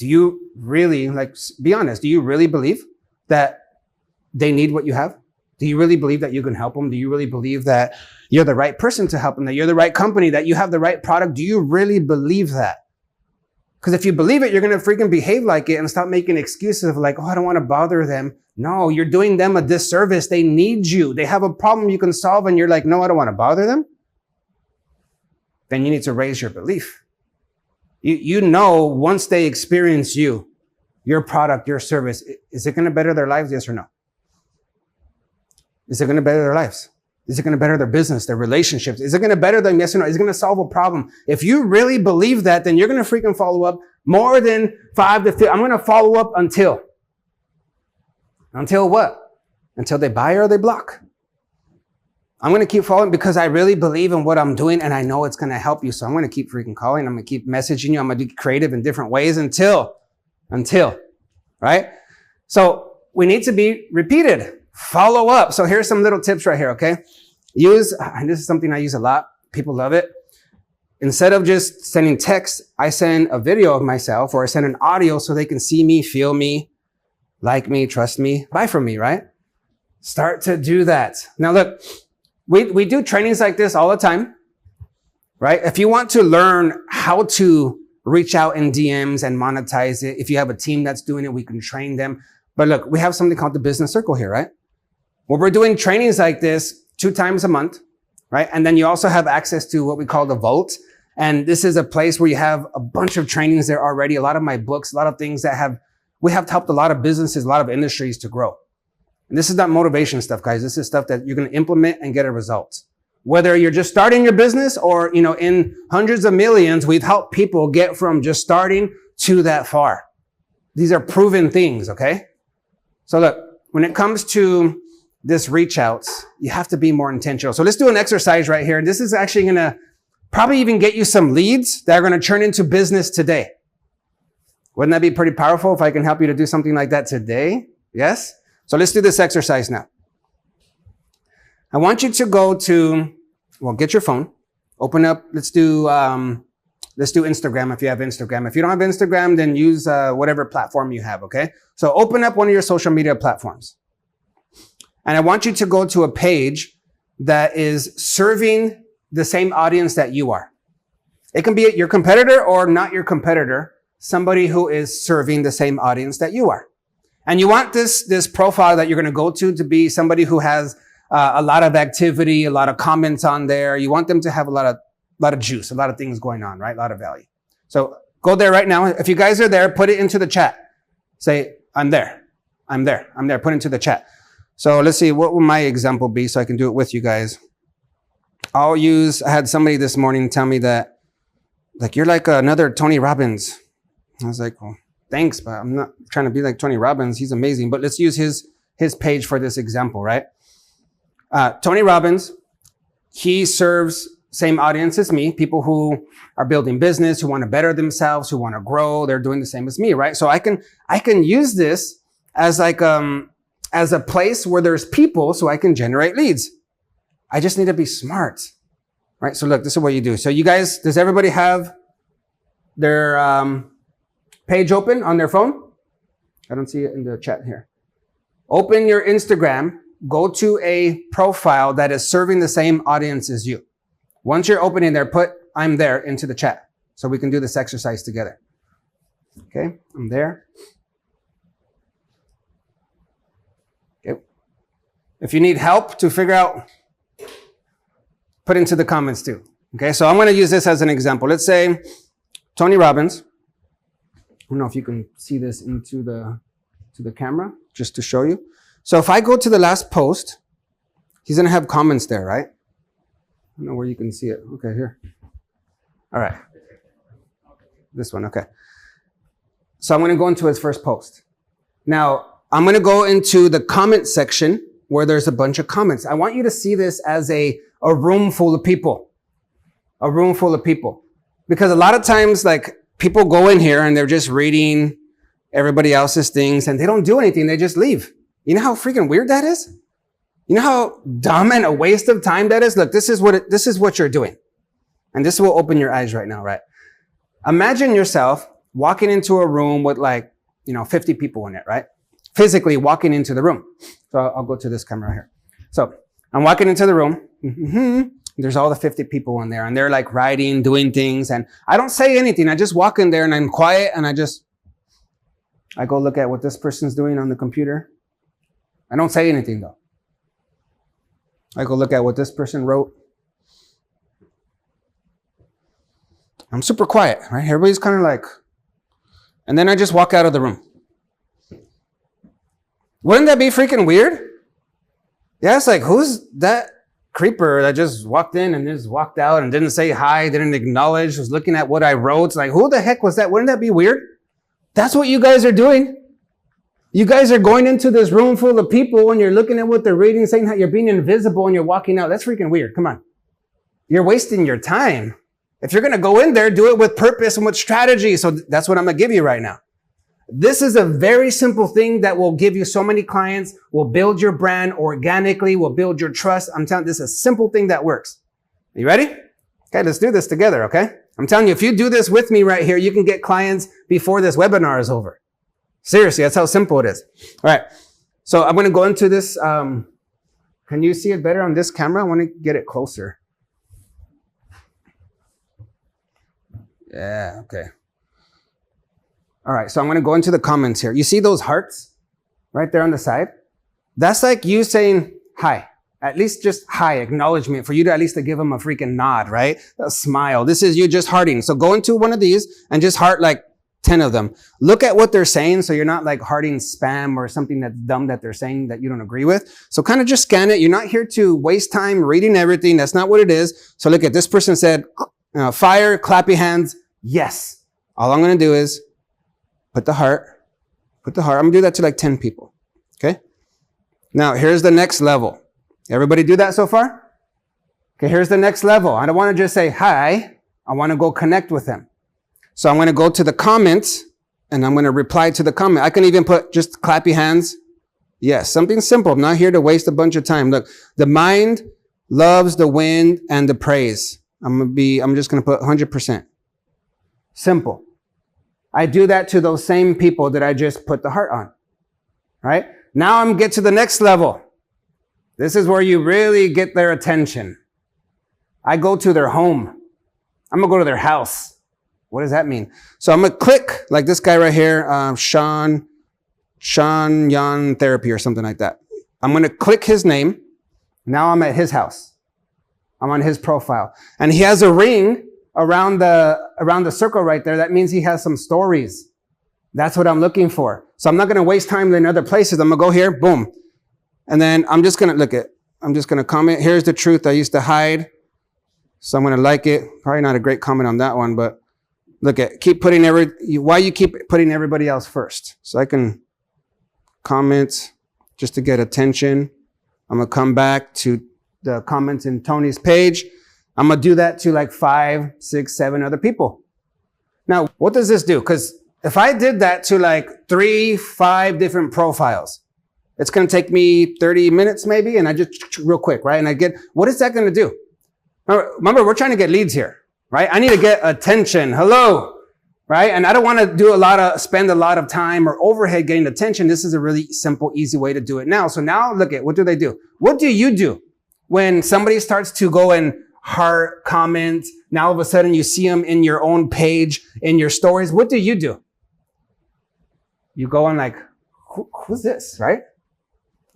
do you really, like, be honest, do you really believe that they need what you have? Do you really believe that you can help them? Do you really believe that you're the right person to help them, that you're the right company, that you have the right product? Do you really believe that? Because if you believe it, you're going to freaking behave like it and stop making excuses of like, oh, I don't want to bother them. No, you're doing them a disservice. They need you. They have a problem you can solve and you're like, no, I don't want to bother them. Then you need to raise your belief. You know, once they experience you, your product, your service, is it going to better their lives? Yes or no? Is it going to better their lives? Is it going to better their business, their relationships? Is it going to better them? Yes or no? Is it going to solve a problem? If you really believe that, then you're going to freaking follow up more than 5 to 15. I'm going to follow up until what? Until they buy or they block. I'm going to keep following because I really believe in what I'm doing and I know it's going to help you. So I'm going to keep freaking calling. I'm going to keep messaging you. I'm going to be creative in different ways until, right? So we need to be repeated. Follow up. So here's some little tips right here, okay? And this is something I use a lot. People love it. Instead of just sending text, I send a video of myself or I send an audio so they can see me, feel me, like me, trust me, buy from me, right? Start to do that. Now look, we do trainings like this all the time, right? If you want to learn how to reach out in DMs and monetize it, if you have a team that's doing it, we can train them. But look, we have something called the Business Circle here, right? Well, we're doing trainings like this 2 times a month, right? And then you also have access to what we call the Vault. And this is a place where you have a bunch of trainings there already, a lot of my books, a lot of things that we have helped a lot of businesses, a lot of industries to grow. And this is not motivation stuff, guys. This is stuff that you're going to implement and get a result. Whether you're just starting your business or, in hundreds of millions, we've helped people get from just starting to that far. These are proven things, okay? So look, when it comes to this reach outs, you have to be more intentional. So let's do an exercise right here. This is actually going to probably even get you some leads that are going to turn into business today. Wouldn't that be pretty powerful if I can help you to do something like that today? Yes? So let's do this exercise now. I want you to go to, get your phone, open up, let's do Instagram if you have Instagram. If you don't have Instagram, then use whatever platform you have, okay? So open up one of your social media platforms. And I want you to go to a page that is serving the same audience that you are. It can be your competitor or not your competitor, somebody who is serving the same audience that you are. And you want this profile that you're going to go to be somebody who has a lot of activity, a lot of comments on there. You want them to have a lot of juice, a lot of things going on, right? A lot of value. So go there right now. If you guys are there, put it into the chat. Say, I'm there. Put it into the chat. So let's see, what will my example be so I can do it with you guys? I had somebody this morning tell me that, like, you're like another Tony Robbins. I was like, well, thanks, but I'm not trying to be like Tony Robbins. He's amazing. But let's use his page for this example, right? Tony Robbins, he serves same audience as me, people who are building business, who want to better themselves, who want to grow. They're doing the same as me, right? So I can use this as like, as a place where there's people so I can generate leads. I just need to be smart, right? So look, this is what you do. So you guys, does everybody have their page open on their phone? I don't see it in the chat here. Open your Instagram, go to a profile that is serving the same audience as you. Once you're opening there, put I'm there into the chat so we can do this exercise together. Okay, I'm there. Okay. If you need help to figure out, put into the comments too. Okay, so I'm going to use this as an example. Let's say Tony Robbins. I don't know if you can see this into the camera, just to show you. So if I go to the last post, he's going to have comments there, right? I don't know where you can see it. Okay, here. All right. This one, okay. So I'm going to go into his first post. Now, I'm going to go into the comment section where there's a bunch of comments. I want you to see this as a room full of people. A room full of people. Because a lot of times, like, people go in here and they're just reading everybody else's things and they don't do anything. They just leave. You know how freaking weird that is? You know how dumb and a waste of time that is? Look, this is what you're doing. And this will open your eyes right now, right? Imagine yourself walking into a room with 50 people in it, right? Physically walking into the room. So I'll go to this camera here. So I'm walking into the room. There's all the 50 people in there and they're like writing, doing things. And I don't say anything. I just walk in there and I'm quiet and I go look at what this person's doing on the computer. I don't say anything though. I go look at what this person wrote. I'm super quiet, right? Everybody's kind of like, and then I just walk out of the room. Wouldn't that be freaking weird? Yeah, it's like, who's that creeper that just walked in and just walked out and didn't say hi, didn't acknowledge, was looking at what I wrote? It's like, who the heck was that? Wouldn't that be weird? That's what you guys are doing. You guys are going into this room full of people and you're looking at what they're reading, saying how you're being invisible and you're walking out. That's freaking weird. Come on. You're wasting your time. If you're going to go in there, do it with purpose and with strategy. So that's what I'm going to give you right now. This is a very simple thing that will give you so many clients, will build your brand organically, will build your trust. I'm telling you, this is a simple thing that works. Are you ready? Okay, let's do this together, okay? I'm telling you, if you do this with me right here, you can get clients before this webinar is over. Seriously, that's how simple it is. All right, so I'm going to go into this. Can you see it better on this camera? I want to get it closer. Yeah, okay. All right, so I'm going to go into the comments here. You see those hearts right there on the side? That's like you saying hi. At least just hi, acknowledgement, for you to at least to give them a freaking nod, right? A smile. This is you just hearting. So go into one of these and just heart like 10 of them. Look at what they're saying so you're not like hearting spam or something that's dumb that they're saying that you don't agree with. So kind of just scan it. You're not here to waste time reading everything. That's not what it is. So look at this person said, fire, clap your hands. Yes. All I'm going to do is put the heart. I'm going to do that to like 10 people. Okay. Now here's the next level. Everybody do that so far? Okay. Here's the next level. I don't want to just say hi. I want to go connect with them. So I'm going to go to the comments and I'm going to reply to the comment. I can even put just clap your hands. Yes. Something simple. I'm not here to waste a bunch of time. Look, the mind loves the wind and the praise. I'm just going to put 100%. Simple. I do that to those same people that I just put the heart on, right? Now I'm get to the next level. This is where you really get their attention. I go to their home. I'm going to go to their house. What does that mean? So I'm going to click like this guy right here, Sean Yan Therapy or something like that. I'm going to click his name. Now I'm at his house. I'm on his profile. And he has a ring around the circle right there. That means he has some stories. That's what I'm looking for. So I'm not going to waste time in other places. I'm going to go here, boom. And then I'm just going to comment. Here's the truth I used to hide. So I'm going to like it. Probably not a great comment on that one, but look at, why you keep putting everybody else first. So I can comment just to get attention. I'm going to come back to the comments in Tony's page. I'm going to do that to like 5, 6, 7 other people. Now, what does this do? Because if I did that to like 3, 5 different profiles, it's going to take me 30 minutes maybe. And I just real quick, right? And what is that going to do? Remember, we're trying to get leads here, right? I need to get attention. Hello, right? And I don't want to spend a lot of time or overhead getting attention. This is a really simple, easy way to do it now. So now look at, what do they do? What do you do when somebody starts to go and heart, comment? Now all of a sudden you see them in your own page, in your stories. What do? You go on like, who's this, right?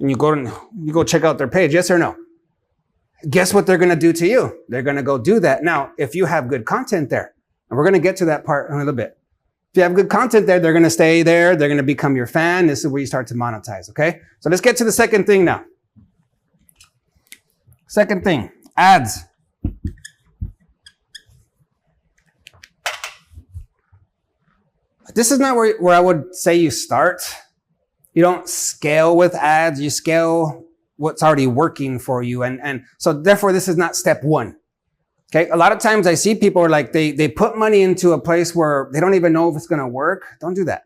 And you go check out their page. Yes or no? Guess what they're going to do to you? They're going to go do that. Now, if you have good content there, and we're going to get to that part in a little bit. If you have good content there, they're going to stay there. They're going to become your fan. This is where you start to monetize. Okay. So let's get to the second thing now. Second thing, ads. This is not where I would say you start. You don't scale with ads. You scale what's already working for you. And so therefore, this is not step one. Okay. A lot of times I see people are like, they put money into a place where they don't even know if it's going to work. Don't do that.